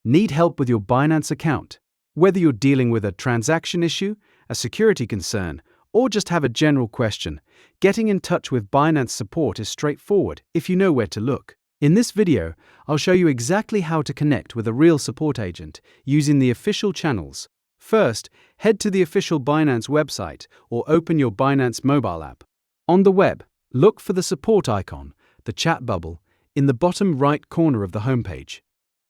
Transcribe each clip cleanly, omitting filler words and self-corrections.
Need help with your Binance account? Whether you're dealing with a transaction issue, a security concern, or just have a general question, getting in touch with Binance Support is straightforward if you know where to look. In this video, I'll show you exactly how to connect with a real support agent using the official channels. First, head to the official Binance website or open your Binance mobile app. On the web, look for the support icon, the chat bubble, in the bottom right corner of the homepage.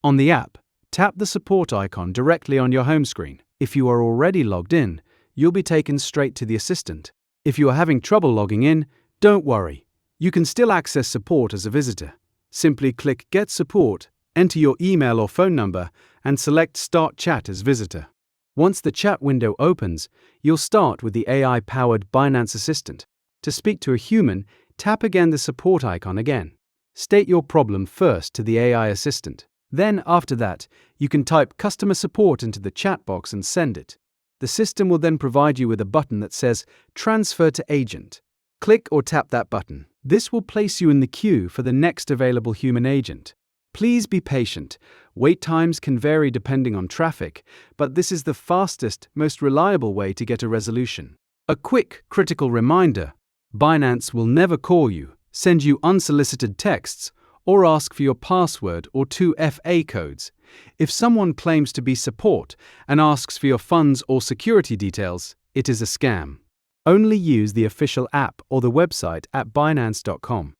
On the app, tap the support icon directly on your home screen. If you are already logged in, you'll be taken straight to the assistant. If you are having trouble logging in, don't worry. You can still access support as a visitor. Simply click Get Support, enter your email or phone number, and select Start Chat as Visitor. Once the chat window opens, you'll start with the AI-powered Binance Assistant. To speak to a human, tap again the support icon again. State your problem first to the AI assistant. Then, after that, you can type Customer Support into the chat box and send it. The system will then provide you with a button that says Transfer to Agent. Click or tap that button. This will place you in the queue for the next available human agent. Please be patient. Wait times can vary depending on traffic, but this is the fastest, most reliable way to get a resolution. A quick, critical reminder: Binance will never call you, send you unsolicited texts, or ask for your password or 2FA codes. If someone claims to be support and asks for your funds or security details, it is a scam. Only use the official app or the website at Binance.com.